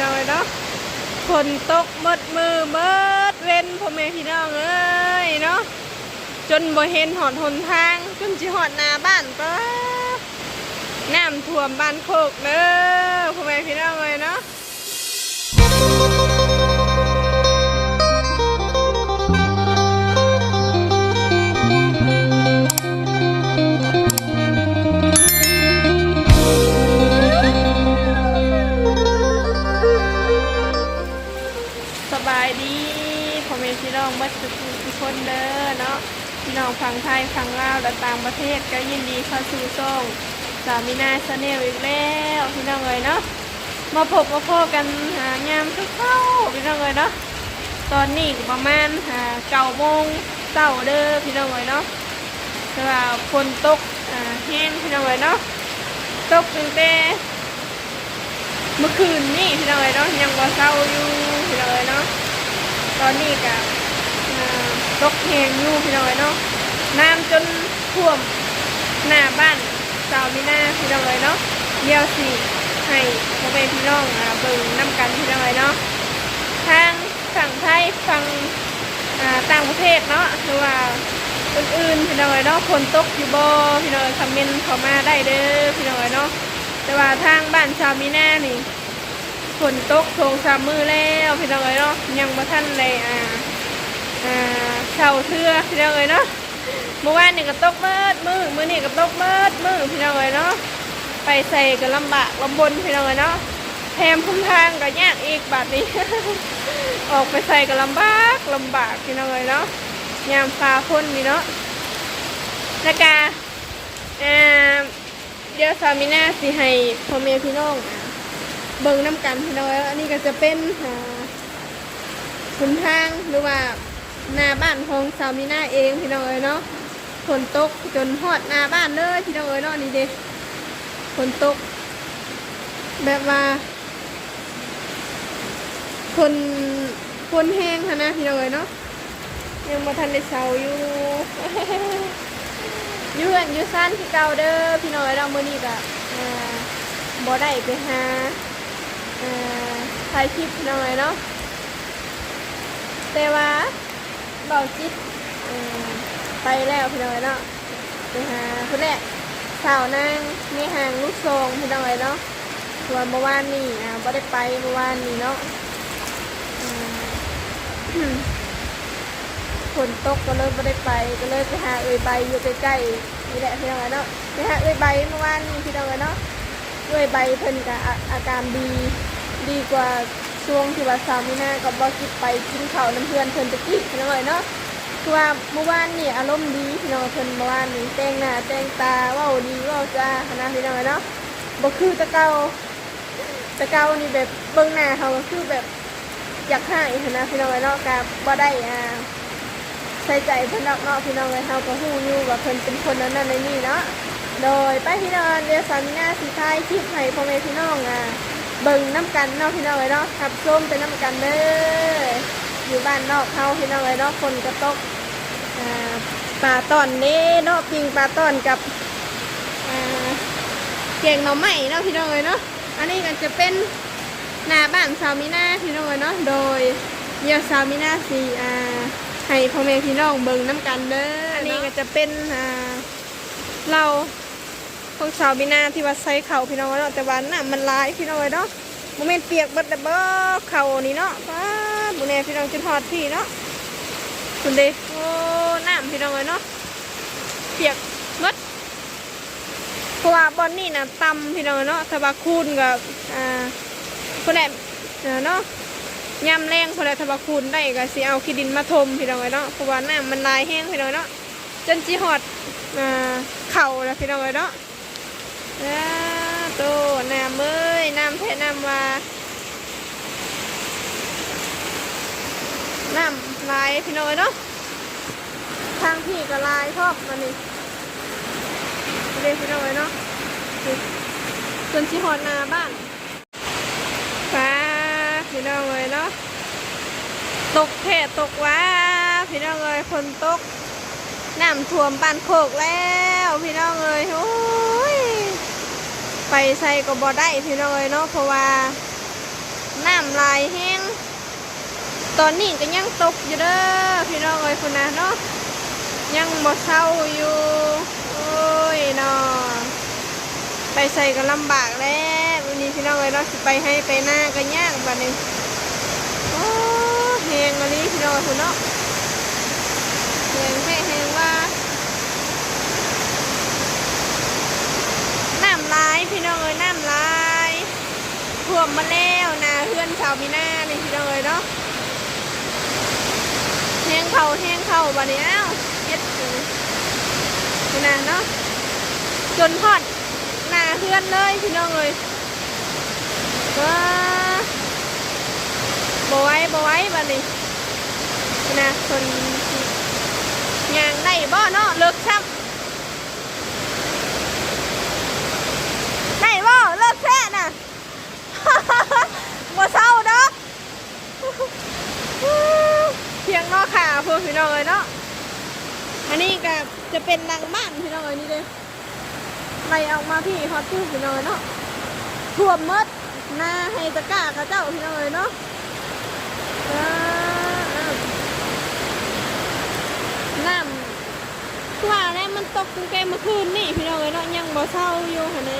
น้องเอ้ยเนาะฝนตกหมดมือหมดเว้นพ่อแม่พี่น้องเอ้ยเนาะจนบ่เห็นหนหนทางจนสิหอดหน้าบ้านก็น้ำท่วมบ้านโคกเด้อพ่อแม่พี่น้องเอ้ยเนาะสบายดีพ่อแม่พี่น้องเบิดทุกคนเด้อเนาะพี่น้องฝั่งไทยฝั่งลาวและต่างประเทศก็ยินดีเข้าสู่ช่องสามีนาชาแนลอีกแล้วพี่น้องเอ้ยเนาะมาพบมาพบกันหางามทุกเข้าพี่น้องเอ้ยเนาะตอนนี้ประมาณ9 โมงเช้าเด้อพี่น้องเอ้ยเนาะแต่ว่าฝนตกแห้งพี่น้องเอ้ยเนาะตกตั้งแต่เมื่อคืนนี่พี่น้องเอ้ยเนาะยังบ่เช้าอยู่พี่น้องเอ้ยเนาะตอนนี้ก็ตกแห้งอยู่พี่น้องเอ้ยเนาะน้ำจนท่วมหน้าบ้านสาวมีนาพี่น้องเอ้ยเนาะเดี๋ยวสิให้พ่อแม่พี่น้องเบิ่งน้ำกันพี่น้องเอ้ยเนาะทางฝั่งไทยฝั่งต่างประเทศเนาะหรือว่าอื่นๆพี่น้องเอ้ยเนาะฝนตกอยู่บ่พี่น้องเอ้ยคอมเมนต์เข้ามาได้เด้อพี่น้องเอ้ยเนาะแต่ว่าทางบ้านสาวมีนานี่ฝนตก2-3 มื้อแล้วพี่น้องเอ้ยเนาะยังบ่ทันได้เช่าเทื่อพี่น้องเอ้ยเนาะเมื่อวานนี่ก็ตกมืดมื้อนี่ก็ตกมืดพี่น้องเอ้ยเนาะไปใส่ก็ลำบากลำบนพี่น้องเอ้ยเนาะแถมพุ่มทางก็ยากอีกบาดนี้ ออกไปใส่ก็ลำบากพี่น้องเอ้ยเนาะยามฟ้าฝนนี่เนาะแล้วก็เดี๋ยวสามีนาสิให้พ่อแม่พี่น้องเบิ่งน้ำกันพี่น้องเอ้ยอันนี้ก็จะเป็นพุ่มทางหรือว่าหน้าบ้านของสามีนาเองพี่น้องเอ้ยเนาะฝนตกจนฮอดหน้าบ้านเลยพี่น้องเอ้ยเนาะนี่เด้ฝนตกแบบว่าคนแห้งค่ะนะพี่น้องเอ้ยเนาะยังมาทันได้เช้าอยู่ อยู่เฮือนอยู่ซ่านที่เก่าเด้อพี่น้องเอ้ยเรามื้อนี้ก็บ่ได้ไปหาถ่ายคลิปพี่น้องเอ้ยเนาะแต่ว่าเบาจิตไปแล้วพี่น้องเอ้ยเนาะไปหาคนแรกสาวนางมีหางลูกทรงพี่น้องเอ้ยเนาะส่วนเมื่อวานนี่บ่ได้ไปเมื่อวานนี่เนาะฝนตกก็เลยบ่ได้ไปก็เลยไปหาเอ่ยใบอยู่ใกล้ๆนี่แหละพี่น้องเอ้ยเนาะไปหาเอ่ยใบเมื่อวานนี่พี่น้องเอ้ยเนาะเอ่ยใบเพิ่นก็อาการดีกว่าช่วงที่ว่าสามีนากับบ่คิดไปกินข้าวน้ำเพื่อนเพิ่นตะกี้พี่น้องเอ้ยเนาะคือว่าเมื่อวานนี่อารมณ์ดีพี่น้องเพิ่นเมื่อวานนี่แต่งหน้าแต่งตาเว้าดีเว้าจ้านะพี่น้องเอ้ยเนาะบ่คือแตะเก่านี่แบบเบิ่งหน้าเขาก็คือแบบอยากให้นะพี่น้องเอ้ยเนาะก็บ่ได้ใส่ใจเพิ่นเนาะพี่น้องเอ้ยเฮาก็ฮู้อยู่ว่าเพิ่นเป็นคนนั้นในนี่เนาะโดยไปพี่น้องเดี๋ยวสามีนาสิถ่ายคลิปให้พ่อแม่พี่น้องเบิ่งน้ำกันเนาะพี่น้องเอ้ยเนาะขับส้มเป็นน้ำกันเด้ออยู่บ้านนอกเฮาพี่น้องเอ้ยเนาะคนกระตกปลาต้อนนี้เนาะปิ้งปลาต้อนกับแกงหน่อไม้เนาะพี่น้องเอ้ยเนาะอันนี้ก็จะเป็นหน้าบ้านสามีนาพี่น้องเอ้ยเนาะโดยเดี๋ยวสามีนาสิให้พ่อแม่พี่น้องเบิ่งน้ำกันเด้ออันนี้ก็จะเป็นเราพวกสาวมีนาที่ว่าใส่เข่าพี่น้องเนาะแต่ว่าน้ำมันลายพี่น้องเนาะโมเมนต์เปียกเบิดแต่เบ้อเข่านี่เนาะป้าบุญแน่พี่น้องจะทอดพี่เนาะคุณเดโอ้น้ำพี่น้องเนาะเปียกเบิดเพราะว่าบอนนี่นะตำพี่น้องเนาะสบาคูนกับคนแหละเนาะยำแรงคนแหละสบาคูนได้ก็สิเอาขี้ดินมาทมพี่น้องเนาะเพราะว่าน้ำมันลายแห้งพี่น้องเนาะจนจีหอดเข่าแล้วพี่น้องเนาะโตน้ำเอ้ยน้ำแท้น้ำว่าน้ำลายพี่น้องเนาะทางพี่ก็ลายชอบมันนี่เรียกพี่น้องเนาะจนชิฮอดนาบ้านฟ้าพี่น้องเลยเนาะตกแผ่ตกว้าพี่น้องเลยฝนตกน้ำท่วมบ้านโคกแล้วพี่น้องเลยโอ้ยไปใส่ก็บ่ได้พี่น้องเลยเนาะเพราะว่า น้ำลายแห้งตอนนี้ก็ยังตกอยู่เด้อพี่น้องเอ้ยคุณนะเนาะยังบ่เศร้าอยู่โอ้ยเนาะไปใส่ก็ลำบากแล้ววันนี้พี่น้องเอ้ยเนาะสิไปให้ไปหน้าก็ยากบัดนี้โอ้แห้งอันนี้พี่น้องคุณเนาะแห้งแม่แห้งว่าน้ำลายพี่น้องเอ้ยน้ำลายท่วมมาแล้วนาเพื่อนชาวมีหน้านี่พี่น้องเอ้ยเนาะแห้งเข่าบัดนี้อ้าวเฮ็ดนี่นะเนาะจนทอดหน้าเพื่อนเลยพี่น้องเอ้ยว้าบ่ไหว้บัดนี้นี่นะคนยางได้บ่เนาะเลิกซ้ำได้บ่เลิกแท้น่ะ บ่เศร้าดอกเพียงงอขาพวกพี่น้องเลยเนาะอันนี้ก็จะเป็นดังบ้านพี่น้องเลยนี่เลยไล่ออกมาพี่ฮอตตู้พี่น้องเลยเนาะท่วมมดหน้าให้ตะกร้ากระเจ้าพี่น้องเลยเนาะน้ำว่าแล้วมันตกตั้งแต่เมื่อคืนนี่พี่น้องเลยเนาะยังบ่เศร้าอยู่เห็นไหม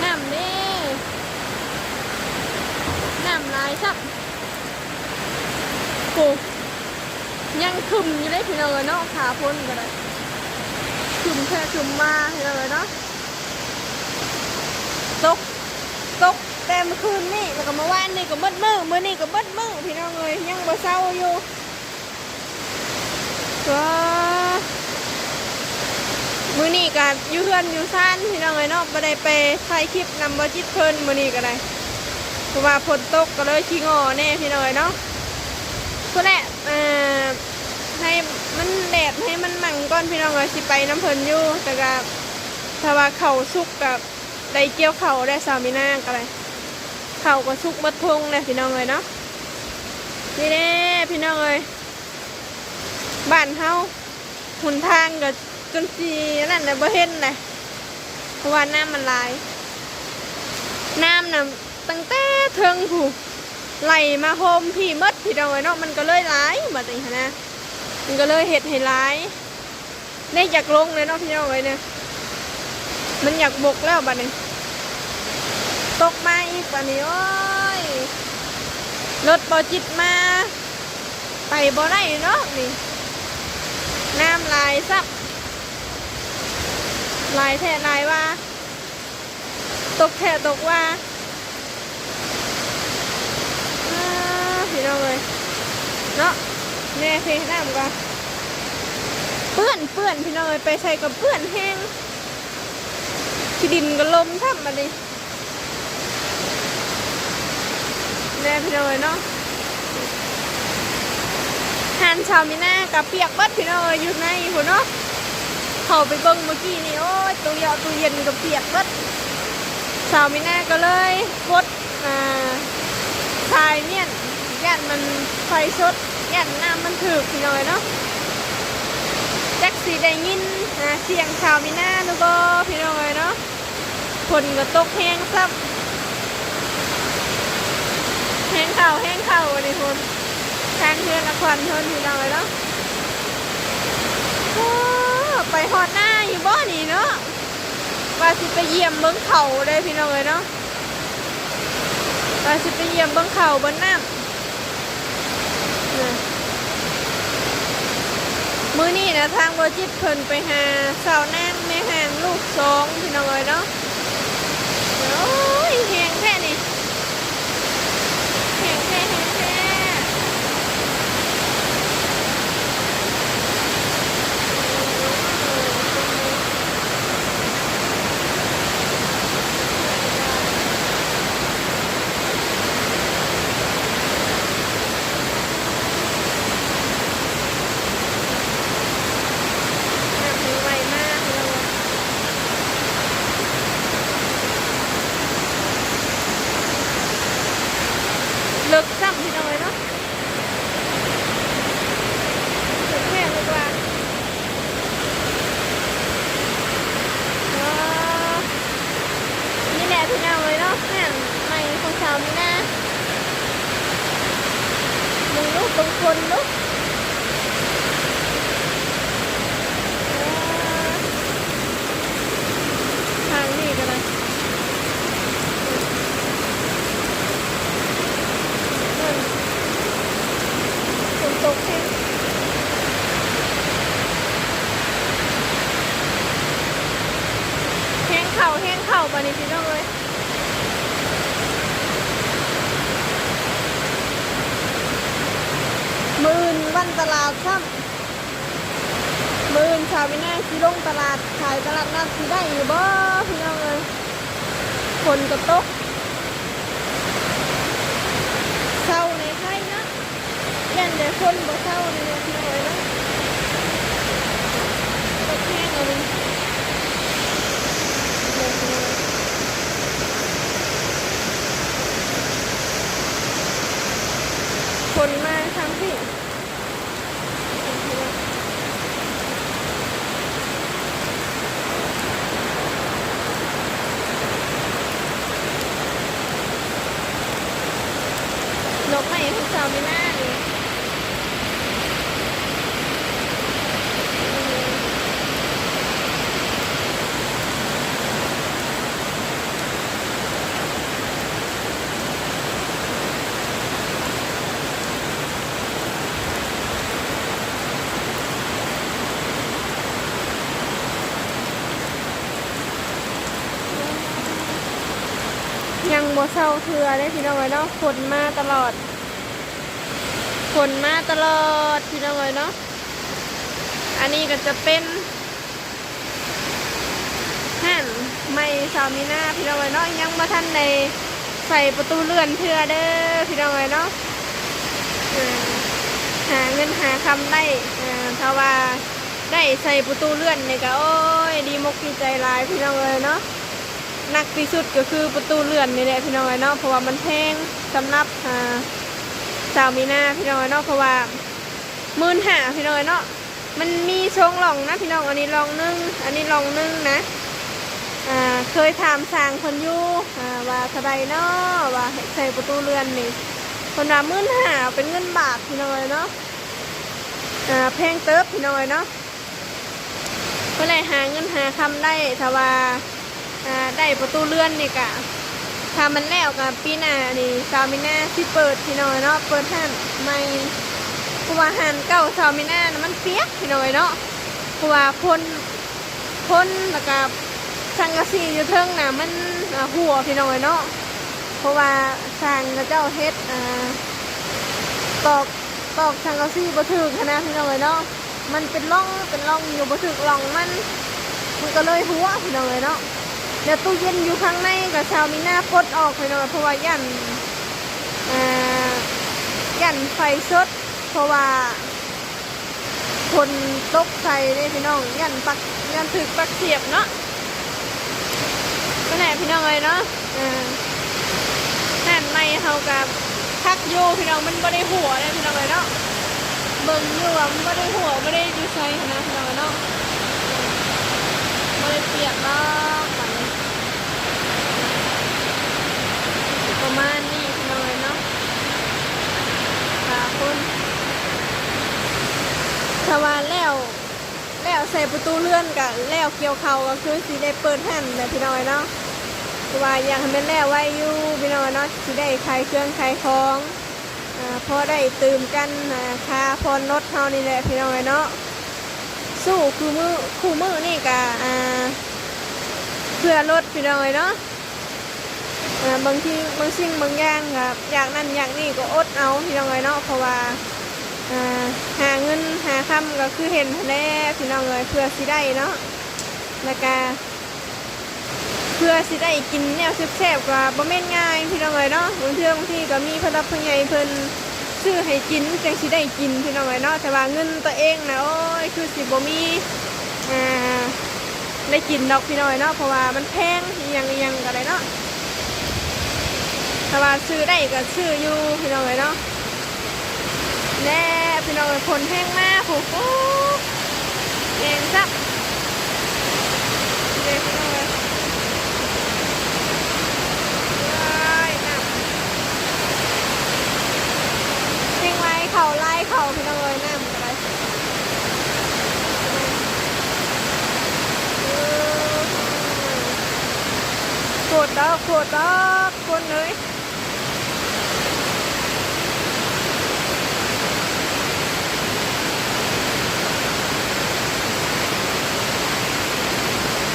น้ำเด้น้ำลายซับโอ้ยังคึมอยู่ได้พี่น้องเลยเนาะขาพ้นกันเลยคึมแค่คึมมาพี่น้องเลยเนาะตกแต่เมื่อคืนนี่แล้วก็เมื่อวานนี่ก็มืดมื้อนี่ก็มืดมื้อพี่น้องเลยยังบ่เศร้าอยู่ก็มื้อนี้ก็อยู่เฮือนอยู่ซ่านพี่น้องเลยเนาะบ่ได้ไปถ่ายคลิปนำบ่จิตเพิ่นมื้อนี้ก็ได้เพราะว่าฝนตกก็เลยขี้งอแน่พี่น้องเลยเนาะพุ่นแหละให้มันแดดให้มันมั่งก่อนพี่น้องเลยสิไปน้ำเพิ่นอยู่แต่ก็ถ้าว่าเข่าสุกกับได้เกี่ยวเข่าได้สามีนางก็เลยเข่าก็สุกบัดทงเลยพี่น้องเลยเนาะนี่แน่พี่น้องเลยบ้านเฮาหุ่นทางก็จนสีนั่นเลยบ่เห็นเลยเพราะว่าน้ำมันลายน้ำน่ะตั้งแต่เทิงผูไหลมาโฮมพี่มดพี่น้องเลยเนาะมันก็เลยร้ายแบบนี้นะมันก็เลยเห็ดให้ร้ายได้อยากลงเลยเนาะพี่น้องเลยเนี่ยมันอยากบกแล้วบัดนี้ตกมาอีกบัดนี้โอ้ยรถบอจิตมาไปบ่ได้เนาะนี่น้ำลายซับลายแท้ลายว่าตกแท้ตกว่าพี่น้องเลยเนาะแน่เทน้ำกันเปื้อนพี่น้องเลยไปใส่กับเปื้อนแห้งที่ดินก็ลมทับมาดิแน่พี่น้องเลยเนาะหานชาวมีหน้ากับเปียกบัดพี่น้องเลยอยู่ในหัวเนาะเขาไปเบิ่งเมื่อกี้นี่โอ้ยตู้เย็นกับเปียกบัดชาวมีหน้าก็เลยกดชายเนี่ยยันมันไฟสดยันน้ำมันถือพี่น้อยเนาะแจ็คสีได้ยินเสียงชาวมีหน้าดูบ่พี่น้อยเนาะฝนก็ตกแห้งซับแห้งเข่าวันนี้คนทางเพื่อนละครทนพี่น้อยเนาะไปฮอดหน้าอยู่บ่นี่เนาะว่าสิไปเยี่ยมเบิ้งเขาเลยพี่น้อยเนาะว่าสิไปเยี่ยมเบิ้งเขาบนน้ำมื้อนี้นะทางโบจิตเพิ่นไปหาสาวนางแม่ห่างลูกสองพี่น้องเอ้ยเนาะโอ้ยแห้งแท้นี่แห้งแท้ นลุกทางนี้กันเลยฝนตกแห้งแห้งเข่าปะนี่พี่น้องเลยมื่นวันตลาดซ้ำมื่นชาววินาที่ลงตลาดขายตลาดนัดที่ได้อยู่บ่พี่น้องเลยฝนก็ตกเศร้าในไทยนะยันแต่คนบ่เศร้าในเนี่ยพี่น้องเลยนะตกแห้งเลยคนมาทั้งที่นกใหม่ของสาวไม่น่าเลยยังบ่เศร้าเทือได้พี่น้องเลยเนาะฝนมาตลอดฝนมาตลอดพี่น้องเลยเนาะอันนี้ก็จะเป็นห่านไม่สาวมีหน้าพี่น้องเลยเนาะยังมาทันในใส่ประตูเลื่อนเทือเด้อพี่น้องเลยเนาะหาเงินหาคำได้ถ้าว่าได้ใส่ประตูเลื่อนเนี่ยก็โอ้ยดีมกดีใจร้ายพี่น้องเลยเนาะหนักที่สุดก็คือประตูเลื่อนนี่แหละพี่น้องเนาะเพราะว่ามันแพงสำหรับสาวมีนาพี่น้องเนาะเพราะว่า15,000พี่น้องเนาะมันมีช่องหล่องนะพี่น้องอันนี้ลองนึ่งอันนี้ลองนึ่งนะเคยถามสร้างคนอยู่ว่าเท่าไรเนาะว่าใส่ประตูเลื่อนนี่คนว่า15,000เป็นเงินบาทพี่น้องเนาะแพงเติบพี่น้องเนาะก็เลยหาเงินหาคำได้ถ้าว่าได้ประตูเลื่อนนี่กะถ้ามันแล้วกับปีหน้านี่สาวมิน่าที่เปิดพี่น้อยเนาะเปิดห้านไม่เพราะว่าห้านเก่าสาวมิน่ามันเปียกพี่น้อยเนาะเพราะว่าพ่นแล้วก็สังกะสีอยู่เทิงน่ะมันหัวพี่น้อยเนาะเพราะว่าสร้างกระเจ้าเฮ็ดตอกสังกะสีบ่ถึกนะพี่น้อยเนาะมันเป็นร่องอยู่บ่ถึกร่องมันก็เลยหัวพี่น้อยเนาะเดี๋ยวตู้เย็นอยู่ข้างในกับชาวมีหน้าปลดออกไปหน่อยเพราะว่ายันไฟสดเพราะว่าคนตกใส่เลยพี่น้องยันถึกปักเสียบเนาะก็แหละพี่น้องเลยเนาะนั่นไม่เขากับทักโยพี่น้องมันไม่ได้หัวเลยพี่น้องเลยเนาะเบิ่งอยู่ว่ามันไม่ได้หัวไม่ได้ยูไซนะพี่น้องเนาะไม่ได้เปียกเนาะประมาณนี้เลยเนาะค่ะคุณถ้าว่าแล้วใส่ประตูเลื่อนกับแล้วเกี่ยวเขาก็คือสีได้เปิดหันแบบพี่น้อยเนาะแต่ว่ายังไม่แล้วไว้อยู่พี่น้อยเนาะสีได้ขายเครื่องขายของพอได้ตื่มกันค่าพรรถเท่านี่แหละพี่น้อยเนาะสู้คู่มือนี่กับเพื่อรถพี่น้อยเนาะบางทีบางสิ่งบางอย่างครับอย่างนั้นอย่างนี้ก็อดเอาพี่น้องเลยเนาะเพราะว่าหาเงินหาคำก็คือเห็นแน่พี่น้องเลยเพื่อสิได้เนาะแล้วก็เพื่อสิได้กินแนวแซ่บๆกว่าบ่แม่นง่ายพี่น้องเลยเนาะบางทีก็มีพนักงานเพิ่นซื้อให้กินจังสิได้กินพี่น้องเลยเนาะแต่ว่าเงินตัวเองนะโอ้ยคือสิบ่มีได้กินดอกพี่น้องเลยเนาะเพราะว่ามันแพงยังก็ได้เนาะถ้าว่าซื้อได้ก็ซื้ออยู่พี่น้องเลยเนาะแน่พี่น้องเลยคนแห้งมากโอ้โหแห้งซับเด็กพี่น้องเลยแห้งไรเข่าไล่เข่า ตรดอกโคตรดอกคนเลย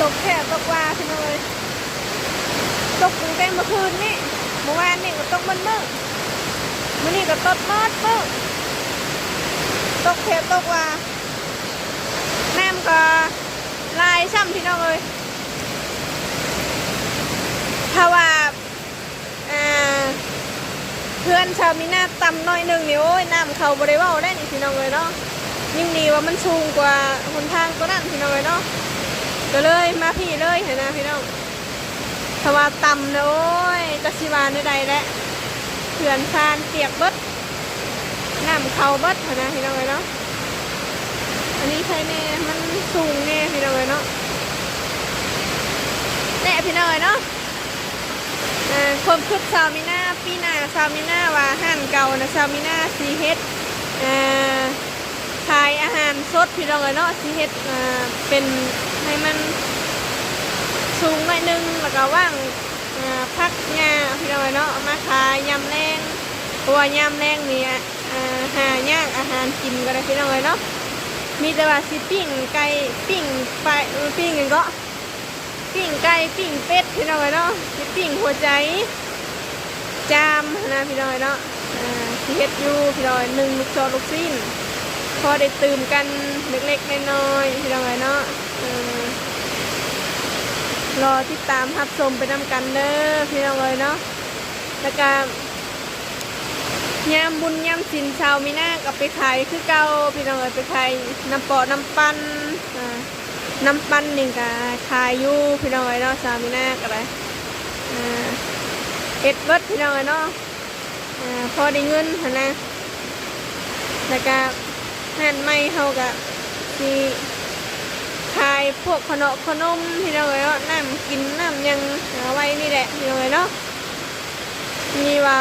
ตกแค่ตกว่าพี่น้องเลยตกตั้งแต่เมื่อคืนนี่เมื่อวานนี่ก็ตกมันมื้อนี้ก็ตกมอดมื้อตกแค่ตกว่าน้ำก็ลายซ้ำพี่น้องเลยถ้าว่าเพื่อนชาวมีหน้าต่ำน้อยหนึ่งนี่โอ้ยน้ำเขาบริวารได้นี่พี่น้องเลยเนาะยิ่งดีว่ามันสูงกว่าหนทางตัวนั้นพี่น้องเลยเนาะก็เลยมาพี่เลยเห็นนะพี่น้องถ้าว่าต่ำนะโอ้ยจักสิวาใดๆแล้วเพื่อนซานเปียกเบิดน้ำเขาเบิดเห็นนะพี่น้องเลยเนาะอันนี้ใช่แน่มันสูงแน่พี่น้องเลยเนาะแน่พี่น้องเลยเนาะความคิดชาวมีหน้าปีหน้าชาวมีหน้าว่าห้านเก่านะชาวมีหน้าซีเฮ็ดขายอาหารสดพี่น้องเลยเนาะซีเฮ็ดเป็นให้มันสูงหน่อยนึงแล้วก็ว่างพักงาพี่น้องเลยเนาะมาขายยำแรงตัวยำแรงนี่หายากอาหารกินก็ได้พี่น้องเลยเนาะมีแต่ว่าสิปิ้งไก่ปิ้งไปปิ้งกันก็ปิ้งไก่ปิ้งเป็ดพี่น้องเนาะปิ้งหัวใจจามนะพี่น้องเนาะที่เฮ็ดอยู่พี่น้อง1 ลูกซอลูกสิ้นพอได้ตื่มกันเล็กๆน้อยๆพี่น้องเนาะรอติดตามรับชมไปนำกันเด้อพี่น้องเนาะแล้วก็ยามบุญยามสินชาวมีหน้ากับไปขายคือเก่าพี่น้องไปขายน้ำปอน้ำปั้นน้ำปั้นนี่ก็ขายอยู่พี่น้องเนาะชาวมีหน้าก็ได้เอ็ดเบิดพี่น้องเนาะพอได้เงินนะแล้วก็หันไม่เขาก็ที่ขายพวกขนมพี่น้องเนาะน้ำกินน้ำยังเอาไว้นี่แหละพี่น้องเนาะมีว่า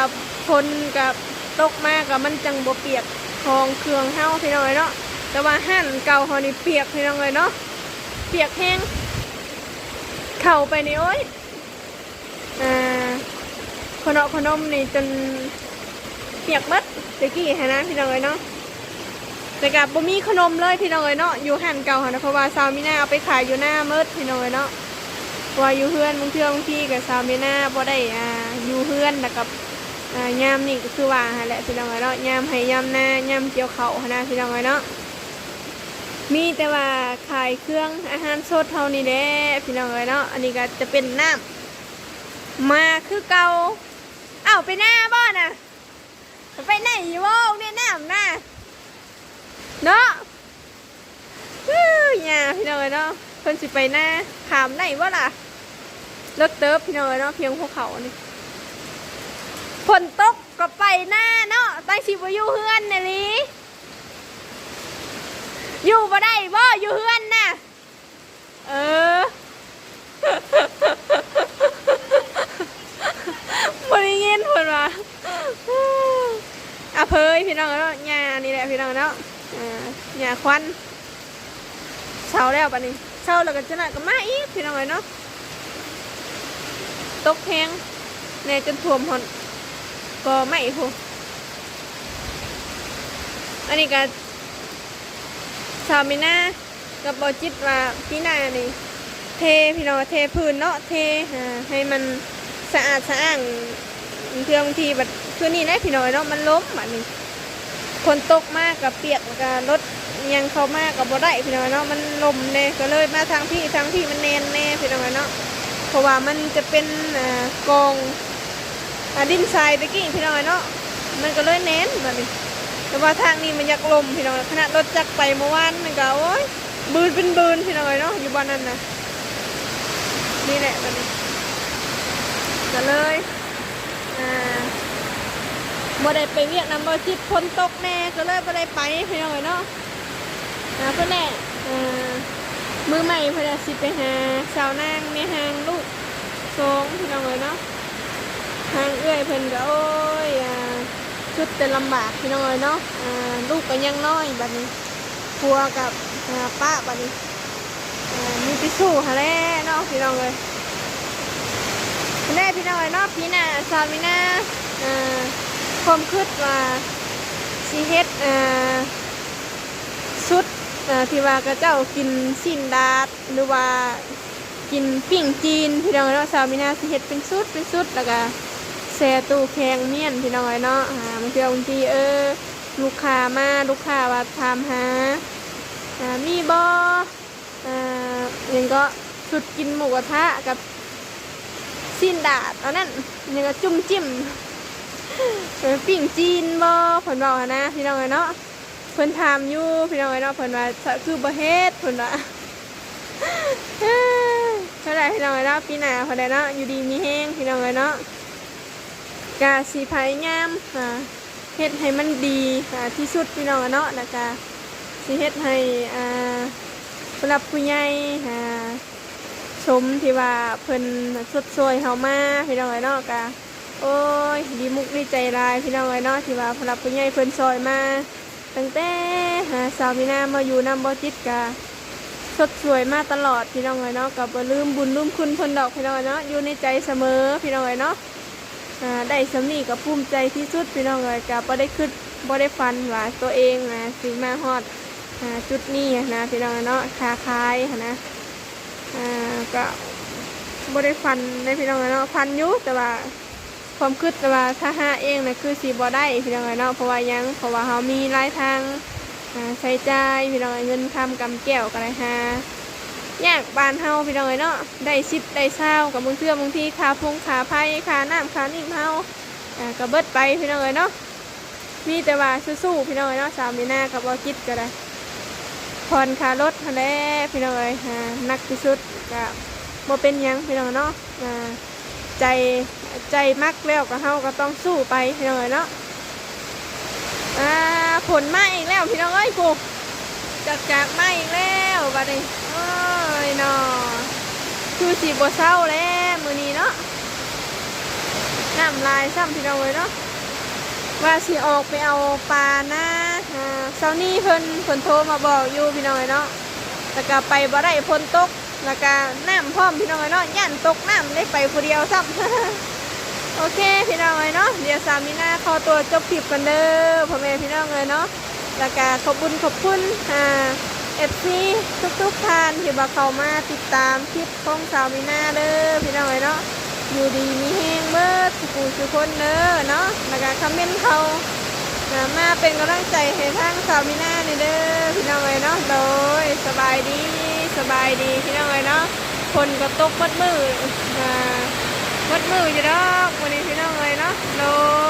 คนกับตกมากกับมันจังบ่เปียกของเครื่องเฮาพี่น้องเนาะแต่ว่าหั่นเก่าเขานี่เปียกพี่น้องเนาะเปียกแห้งเข่าไปนี่โอ้ยขนมนี่จนเปียกมัดตะกี้เห็นนะพี่น้องเนาะแต่กับบ่มีขนมเลยพี่น้องเนาะอยู่หั่นเก่านะเพราะว่าซาวมีนาเอาไปขายอยู่หน้ามืดพี่น้องเนาะว่าอยู่เฮือนบางเทื่อบางทีกับซาวมีนาบ่ได้อยู่เฮือนแล้วกับยามนี่ก็คือว่าแหละพี่น้องเนาะยามให้ยามหน้ายามเกี่ยวเขานะพี่น้องเนาะมีแต่ว่าขายเครื่องอาหารสดเท่านี้แหละพี่น้องเนาะอันนี้ก็จะเป็นน้ำมาคือเก่าเอ้าไปหน้าบ้านน่ะไปไหนอยู่บ้างเนี่ยน้ำน่ะเนาะอย่าพี่น้องเนาะเพิ่นสิไปหน้าถามไหนวะล่ะรถเติบพี่น้องเนาะเพียงภูเขานี่ฝนตกก็ไปหน้าเนาะตั้งชิบอยู่เฮือนเนี่ยลิอยู่บ่ได้บ่อยู่เฮือนน่ะบริเงินคนว่าเพยพี่น้องเนาะหญ้านี่แหละพี่น้องเนาะหญ้าควันเช้าแล้วปะนี่เช้าแล้วก็จะน่ะก็มาอีกพี่น้องเนาะตกแห้งแน่จนท่วมหอนก็ไม่พูอันนี้ก็ชาวมิน่ากับบอจิตว่าพี่นานี่เทพี่น้องเทพื้นเนาะเทให้มันสะอาดสะอ้างเพื่อบางทีแบบพื้นนี่นะพี่น้องเนาะมันล้มแบบนี้คนตกมากกับเปียกกับรถยังเข้ามากกับบ่ได้พี่น้องเนาะมันลมเนี่ยก็เลยมาทางที่มันแน่นแน่พี่น้องเนาะเพราะว่ามันจะเป็นกองดินทรายตะกี้พี่น้องเนาะมันก็เลยแน่นแบบนี้แต่ว่าทางนี้มันอยากลมพี่น้องขณะรถจักรไปเมื่อวานมันก็โอ้ยบืนเป็นบืนพี่น้องเนาะอยู่บ้านนั้นนะนี่แหละแบบนี้ก็เลยบ่ได้ไปเวียดนามบ่จิตฝนตกแน่ก็เลยบ่ได้ไปพี่น้องเนาะเพื่อนแน่มือใหม่เพื่อนสิไปหาสาวนางแม่หางลูกสองพี่น้องเนาะหางเอื้อยเพิ่นก็โอ้ยชุดจะลำบากพี่น้องเนาะลูกก็ยังน้อยบัดนี้พัวกับป้าบัดนี้มีไปสู้หาแล้วเนาะพี่น้องเลย แน่พี่น้อยเนาะพี่น่ะสาวมีนาความคิดว่าสิเฮ็ดชุดที่ว่ากระเจ้ากินสิ้นดาดหรือว่ากินปิ้งจีนพี่น้องเนาะสาวมีนาสิเฮ็ดเป็นชุดแล้วก็แช่ตู้แข็งเมียนพี่น้องเนาะบางทีลูกค้ามาลูกค้าว่าถามหามีบ่ยังก็ชุดกินหมูกระทะกับสิ้นดาดอันนั้นยังก็จุ่มจิ้มปิ้งจีนบ่เพิ่นบอกนะพี่น้องเนาะเพิ่นถามอยู่พี่น้องเนาะเพิ่นว่าคือบ่เฮ็ดเพิ่นว่าเท่าไหร่พี่น้องเนาะปีหน้าเพิ่นได้เนาะอยู่ดีมีแฮงพี่น้องเนาะกะสิพยายามเฮ็ดให้มันดีที่สุดพี่น้องเนาะแล้วก็สิเฮ็ดให้ผู้หลักผู้ใหญ่ชมที่ว่าเพิ่นสดสวยเฮามาพี่น้องเนาะกะโอ้ยดีมุกดีใจหลายพี่น้องเนาะที่ว่าผู้หลักผู้ใหญ่เพิ่นซอยมาตั้งแต่สาวมีนามาอยู่นำบ่จิตกะสดสวยมาตลอดพี่น้องเนาะก็บ่ลืมบุญลืมคุณเพิ่นดอกพี่น้องเนาะอยู่ในใจเสมอพี่น้องเนาะได้สำนี้ก็ภูมิใจที่สุดพี่น้องก็บ่ได้คิดบ่ได้ฝันว่าตัวเองสิมาฮอดจุดนี้นะพี่น้องเนาะค้าขายนะก็บ่ได้ฟันในพี่น้องเนาะฟันอยู่แต่ว่าความคิดแต่ว่าถ้าหาเองนะคือสีบ่ได้พี่น้องเนาะเพราะว่ายังเพราะว่าเขามีรายทางใช้จ่ายพี่น้องเงินคำกำแก้วกันเลยฮะยากบ้านเฮาพี่น้องเนาะได้10ได้20กับบางทีค่าพงค่าไฟค่าน้ำค่านิ่มเฮาก็เบิดไปพี่น้องเนาะมีแต่ว่าสู้ๆพี่น้องเนาะสาวมีนากับบ่คิดก็ได้ผ่อนค่ารถนั่นแหละพี่น้องนักที่สุดก็บ่เป็นยังพี่น้องเนาะใจมักแล้วก็เฮาก็ต้องสู้ไปพี่น้องเนาะผลมาอีกแล้วพี่น้องกูจากมาอีกแล้วบัดนี้โอ้ยเนาะคือสิบ่เศร้าแล้วมื้อนี้เนาะน้ำลายซ้ำพี่น้องเนาะว่าสิออกไปเอาปลานะเช้านี้เพิ่นโทรมาบอกอยู่พี่น้องเนาะแต่ก็ไปบ่ได้ฝนตกแล้วก็น้ำพร้อมพี่น้องเนาะย่านตกน้ำได้ไปผู้เดียวซ้ำ โอเคพี่น้องเนาะเดี๋ยวสามีนาขอตัวจบคลิปกันเด้อพ่อแม่พี่น้องเนาะแล้วก็ขอบคุณFC ทุกท่านที่มาเข้ามาติดตามคลิปของสามีนาเด้อพี่น้องเนาะอยู่ดีมีแห้งเบิดทุกคนเด้อเนาะแล้วก็คอมเมนต์เขามาเป็นกำลังใจให้ทางสามีนาเด้อพี่น้องเนาะโดยสบายดีพี่น้องเนาะคนก็ตกมัดมืออยู่ดอกวันนี้พี่น้องเนาะโดย